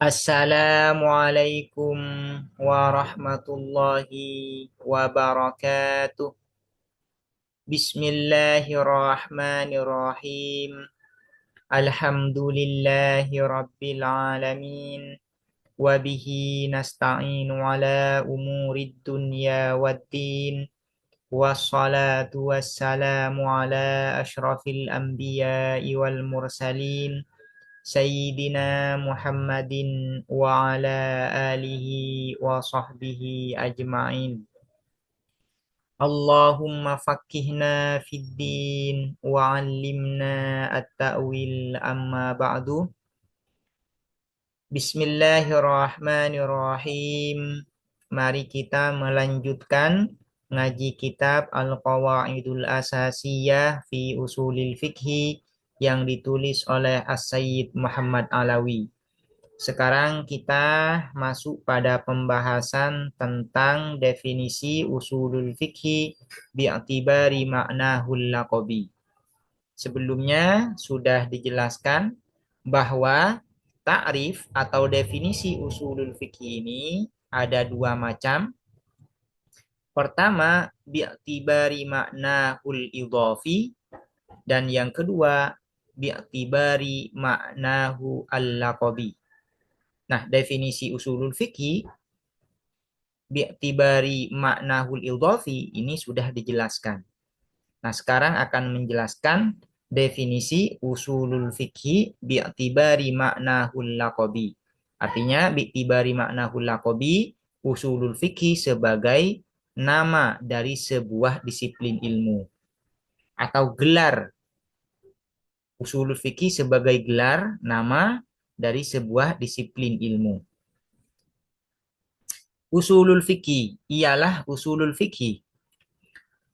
Assalamualaikum warahmatullahi wabarakatuh. Bismillahirrahmanirrahim. Alhamdulillahi rabbil alamin. Wabihi nasta'inu ala umurid dunya waddin. Wassalatu wassalamu ala ashrafil anbiya'i wal mursalin. Sayyidina Muhammadin wa ala alihi wa sahbihi ajma'in. Allahumma fakkihna fid din wa 'allimna at-ta'wil amma ba'du. Bismillahirrahmanirrahim. Mari kita melanjutkan ngaji kitab Al-Qawaidul Asasiyah fi Usulil Fiqhi yang ditulis oleh As-Sayyid Muhammad Alawi. Sekarang kita masuk pada pembahasan tentang definisi usulul fikhi bi'tibari ma'nahul laqabi. Sebelumnya sudah dijelaskan bahwa ta'rif atau definisi usulul fikhi ini ada dua macam. Pertama, bi'tibari ma'nahul idhafi, dan yang kedua, bi'tibari ma'nahu al-laqabi. Nah, definisi usulul fikih bi'tibari ma'nahul idhafi ini sudah dijelaskan. Nah, sekarang akan menjelaskan definisi usulul fikih bi'tibari ma'nahul laqabi. Artinya bi'tibari ma'nahul laqabi, usulul fikih sebagai nama dari sebuah disiplin ilmu atau gelar. Usulul fikih sebagai gelar nama dari sebuah disiplin ilmu. Usulul fikih ialah usulul fikih.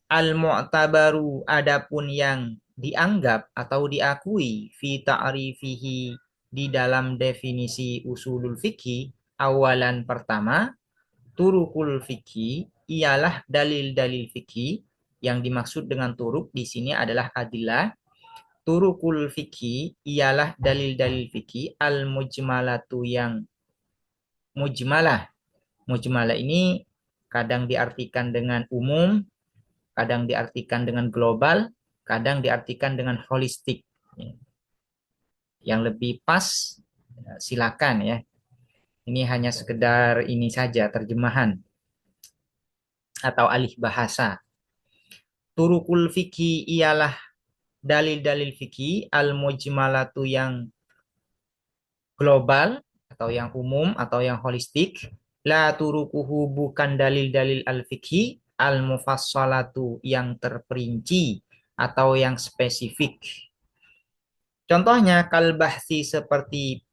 Al-mu'tabaru adapun yang dianggap atau diakui fi ta'rifihi di dalam definisi usulul fikih. Awalan pertama, turukul fikih ialah dalil-dalil fikih. Yang dimaksud dengan turuk di sini adalah adillah. Turukul fikih ialah dalil-dalil fikih al-mujmalatu yang mujmalah. Mujmalah ini kadang diartikan dengan umum, kadang diartikan dengan global, kadang diartikan dengan holistik. Yang lebih pas silakan ya. Ini hanya sekedar ini saja terjemahan atau alih bahasa. Turukul fikih ialah dalil-dalil fikih al-mujmalatu yang global atau yang umum atau yang holistik. La turukuhu bukan dalil-dalil al-fikhi al-mufassalatu yang terperinci atau yang spesifik. Contohnya kalbahsi seperti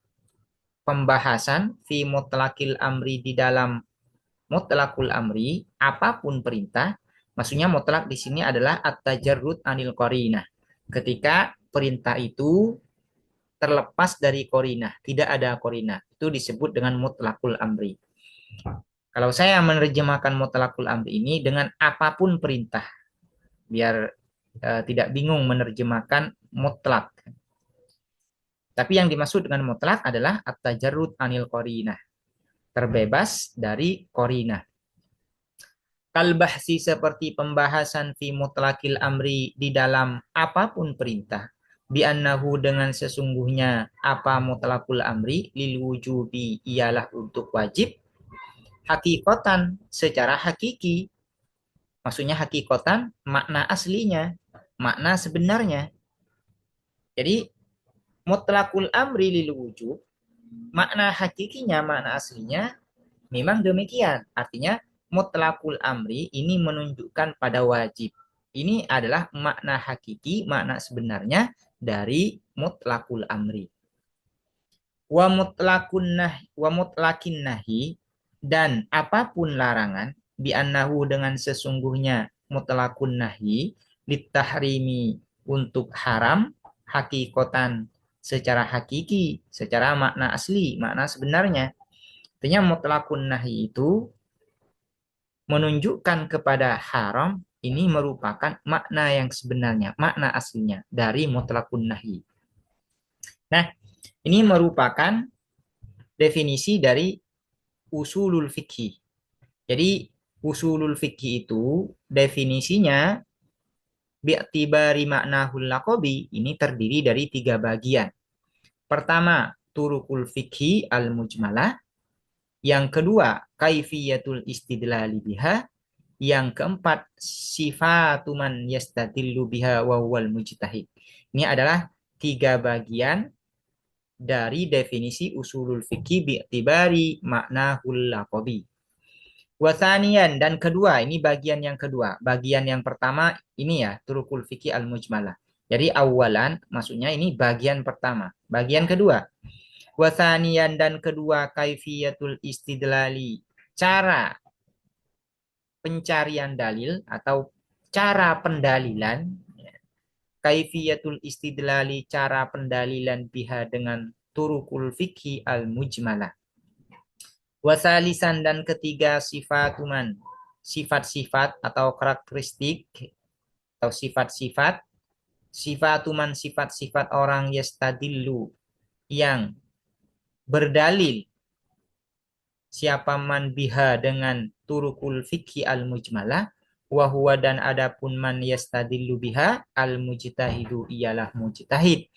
pembahasan fi mutlakil amri di dalam mutlakul amri, apapun perintah. Maksudnya mutlak di sini adalah at-tajarrud anil qarinah. Ketika perintah itu terlepas dari qarinah, tidak ada qarinah, itu disebut dengan mutlakul amri. Kalau saya menerjemahkan mutlakul amri ini dengan apapun perintah, biar tidak bingung menerjemahkan mutlak. Tapi yang dimaksud dengan mutlak adalah at-tajarrud anil qarinah, terbebas dari qarinah. Kalbahsi seperti pembahasan fi mutlakil amri di dalam apapun perintah. Bi'annahu dengan sesungguhnya apa mutlakul amri lil wujubi ialah untuk wajib. Hakikotan secara hakiki. Maksudnya hakikotan makna aslinya, makna sebenarnya. Jadi mutlakul amri lil wujub, makna hakikinya, makna aslinya memang demikian. Artinya mutlakul amri ini menunjukkan pada wajib. Ini adalah makna hakiki, makna sebenarnya dari mutlakul amri. Wa mutlakin nahi, dan apapun larangan bi'annahu dengan sesungguhnya mutlakun nahi litahrimi untuk haram hakikotan secara hakiki, secara makna asli, makna sebenarnya. Artinya mutlakun nahi itu menunjukkan kepada haram, ini merupakan makna yang sebenarnya, makna aslinya dari mutlakun nahi. Nah, ini merupakan definisi dari usulul fikih. Jadi usulul fikih itu definisinya bi'tibari maknahul laqabi ini terdiri dari 3 bagian. Pertama, turukul fikhi al-mujmalah. Yang kedua, kaifiyatul istidlali biha. Yang keempat, sifatu man yastadillu biha wa huwal mujtahid. Ini adalah 3 bagian dari definisi usulul fikih bi'tibari maknahul laqabi. Wasanian dan kedua, ini bagian yang kedua. Bagian yang pertama ini ya, turukul fikih al-mujmalah. Jadi awalan maksudnya ini bagian pertama. Bagian kedua, wasanian dan kedua kaifiyatul istidlali. Cara pencarian dalil atau cara pendalilan. Kaifiyatul istidlali, cara pendalilan biha dengan turukul fikih al-mujmalah. Wasalisan dan ketiga sifatuman, sifat-sifat atau karakteristik atau sifat-sifat, sifatuman sifat-sifat orang yastadillu yang berdalil, siapa man biha dengan turukul fikhi al-mujmalah, wahwa dan adapun man yastadillu biha al-mujtahidu ialah mujtahid.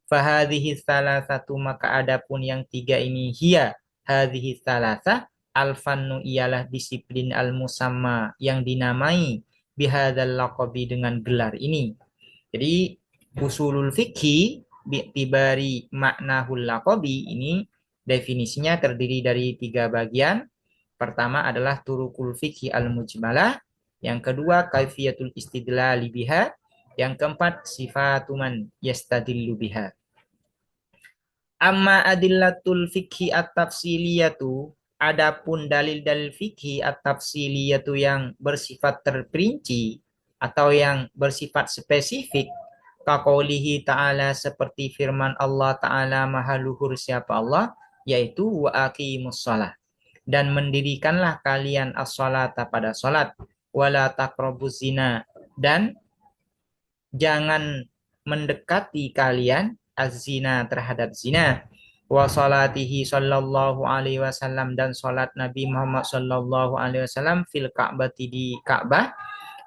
Fahadhihi salasatu maka adapun yang 3 ini hiya hadhihi salasa al-fannu ialah disiplin al-musamma yang dinamai bihadzal laqabi dengan gelar ini. Jadi usulul fikhi bi'tibari maknahul laqabi ini definisinya terdiri dari 3 bagian. Pertama adalah turukul fikhi al-mujmalah, yang kedua kaifiyatul istidlali biha, yang keempat sifatuman yastadillu biha. Amma adillatul fikhi at-tafsiliyatu, adapun dalil-dalil fikhi at-tafsiliyatu yang bersifat terperinci atau yang bersifat spesifik, kaqaulihi ta'ala seperti firman Allah Ta'ala Maha Luhur siapa Allah, yaitu wa aqimus shalah, dan mendirikanlah kalian as-salata pada salat, wala taqrabuz zina, dan jangan mendekati kalian az-zina terhadap zina, wa salatihi sallallahu alaihi wasallam, dan salat Nabi Muhammad sallallahu alaihi wasallam fil Ka'bati di Ka'bah,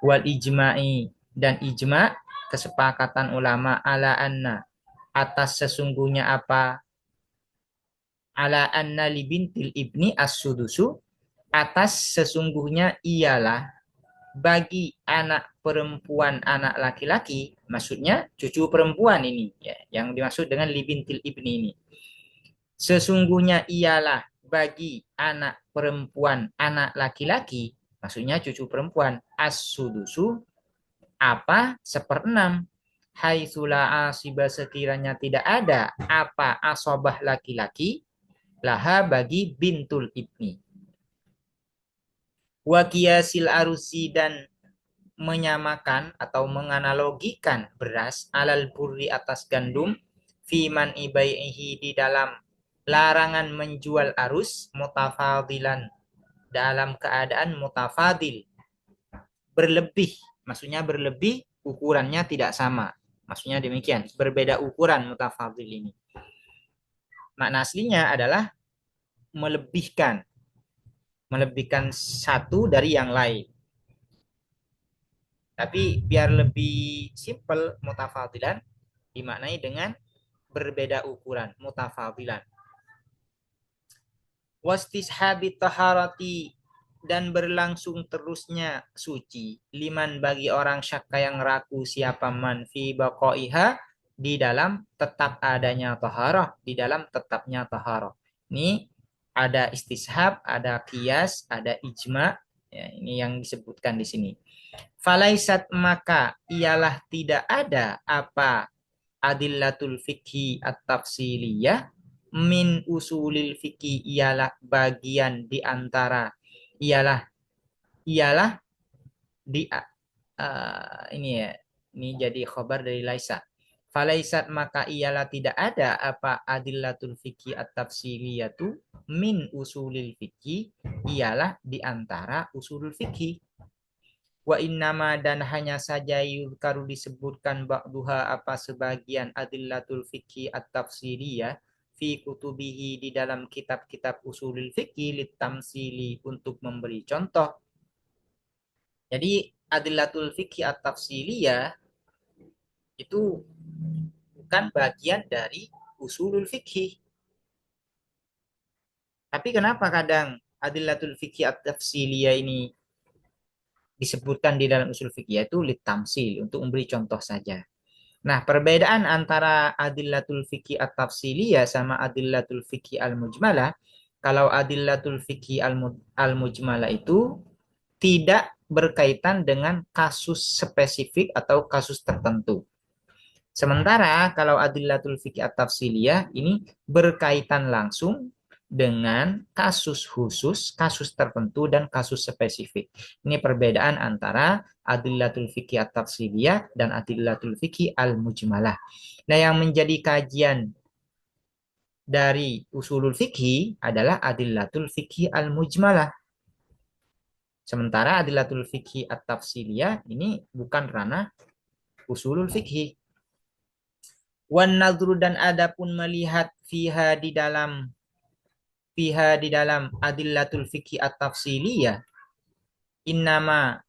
wal ijma'i dan ijma' kesepakatan ulama ala anna atas sesungguhnya apa, ala anna li bintil ibni as-sudusu, atas sesungguhnya ialah bagi anak perempuan anak laki-laki, maksudnya cucu perempuan ini ya, yang dimaksud dengan libintil ibni ini. Sesungguhnya ialah bagi anak perempuan anak laki-laki, maksudnya cucu perempuan, as-sudusu apa seperenam, haitsula asiba sekiranya tidak ada apa asobah laki-laki, laha bagi bintul ibni. Wa qiyasil arusi dan menyamakan atau menganalogikan beras alal burri atas gandum, fiman ibaihi di dalam larangan menjual arus, mutafadilan dalam keadaan mutafadil, berlebih, maksudnya berlebih ukurannya tidak sama, maksudnya demikian, berbeda ukuran mutafadil ini. Makna aslinya adalah melebihkan, melebihkan satu dari yang lain. Tapi biar lebih simple, mutafadilan dimaknai dengan berbeda ukuran, mutafadilan. Wastishabi taharati dan berlangsung terusnya suci, liman bagi orang syakka yang ragu siapa man fi baqaiha di dalam tetap adanya taharah, di dalam tetapnya taharah. Ini ada istishab, ada qiyas, ada ijma, ya, ini yang disebutkan di sini. Falaisat maka ialah tidak ada apa adillatul fikhi at-tafsiliyah min usulil fikhi ialah bagian di antara ialah di ini ya, ini jadi khobar dari laisa. Falaisat maka ialah tidak ada apa adillatul fikhi at-tafsiliyatu min usulil fikhi ialah di antara usulul fikhi. Wa innama dan hanya saja yuzkaru disebutkan ba'duha apa sebagian adillatul fikhi at-tafsiriyah, fi kutubihi di dalam kitab-kitab usulul fikih litamsili untuk memberi contoh. Jadi adillatul fikih at-tafsiliyah itu bukan bagian dari usulul fikih. Tapi kenapa kadang adillatul fikih at-tafsiliyah ini disebutkan di dalam usul fikih, yaitu litamsil, untuk memberi contoh saja. Nah, perbedaan antara adillatul fikih at-tafsiliyah sama adillatul fikih al-mujmalah, kalau adillatul fikih al-mujmalah itu tidak berkaitan dengan kasus spesifik atau kasus tertentu. Sementara kalau adillatul fikih at-tafsiliyah ini berkaitan langsung dengan kasus khusus, kasus tertentu, dan kasus spesifik. Ini perbedaan antara adillatul fikih at-tafsiliyah dan adillatul fikih al-mujmalah. Nah, yang menjadi kajian dari usulul fikih adalah adillatul fikih al-mujmalah. Sementara adillatul fikih at-tafsiliyah ini bukan ranah usulul fikih. Wan nadru dan adapun melihat fiha di dalam adillatul fikih at-tafsiliyah, innama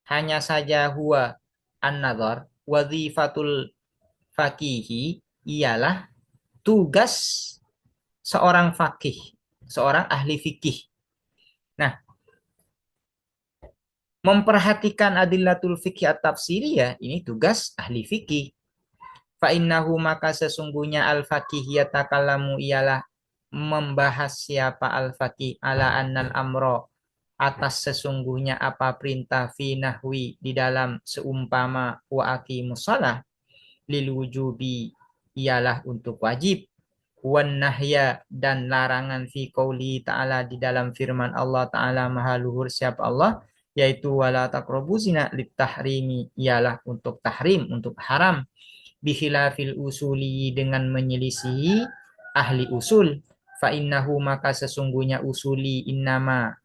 hanya saja huwa an-nadhar wazifatul fakihi ialah tugas seorang fakih, seorang ahli fikih. Nah, memperhatikan adillatul fikih at-tafsiliyah ini tugas ahli fikih. Fa innahu maka sesungguhnya al-faqih yatakallamu ialah membahas siapa al-faqih ala annal amro atas sesungguhnya apa perintah fi nahwi di dalam seumpama wa aqimus shalah lil wujubi ialah untuk wajib wan nahya dan larangan fi qauli ta'ala di dalam firman Allah ta'ala maha luhur siapa Allah yaitu wala taqrabu zina lit tahrimi ialah untuk tahrim, untuk haram bihilafil usuli dengan menyelisihi ahli usul fa innahu maka sesungguhnya usuli innama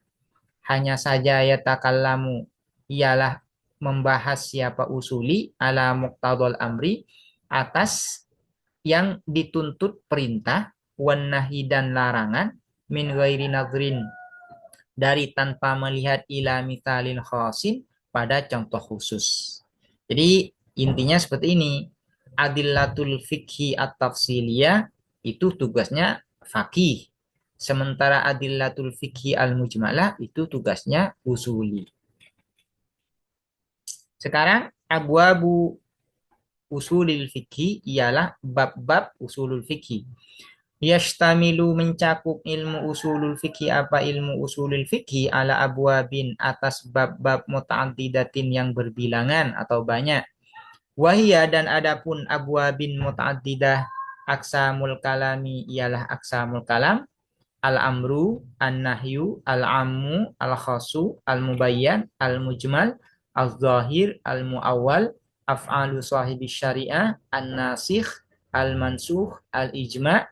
hanya saja yatakallamu ialah membahas siapa usuli ala muqtadul amri atas yang dituntut perintah wan nahi dan larangan min ghairi nadrin dari tanpa melihat ila mithalil khasin pada contoh khusus. Jadi intinya seperti ini. Adillatul fikhi at-tafsiliyah itu tugasnya fakih. Sementara adillatul fikhi al-mujmalah itu tugasnya usuli. Sekarang abwabu usulil fikhi ialah bab-bab usulul fikhi. Yashtamilu mencakup ilmu usulul fikhi apa ilmu usulul fikhi ala abwabin atas bab-bab muta'addidatin yang berbilangan atau banyak. Wahia dan adapun abwabin muta'addidah aksamul kalami ialah aksamul kalam al-amru, an-nahyu, al-ammu, al-khasu, al-mubayyan, al-mujmal, al-zahir, al-muawwal, af'alu sahibi syariah, an-nasikh, al-mansukh, al-ijma',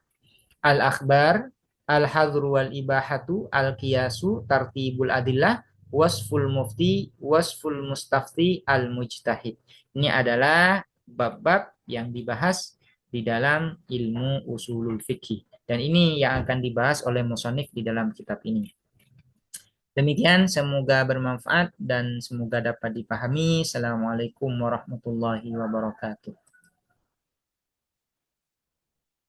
al-akhbar, al-hadru wal-ibahatu, al-qiyasu, tartibul adillah, wasful mufti, wasful mustafti, al-mujtahid. Ini adalah bab-bab yang dibahas di dalam ilmu usulul fikih. Dan ini yang akan dibahas oleh musonif di dalam kitab ini. Demikian, semoga bermanfaat dan semoga dapat dipahami. Assalamualaikum warahmatullahi wabarakatuh.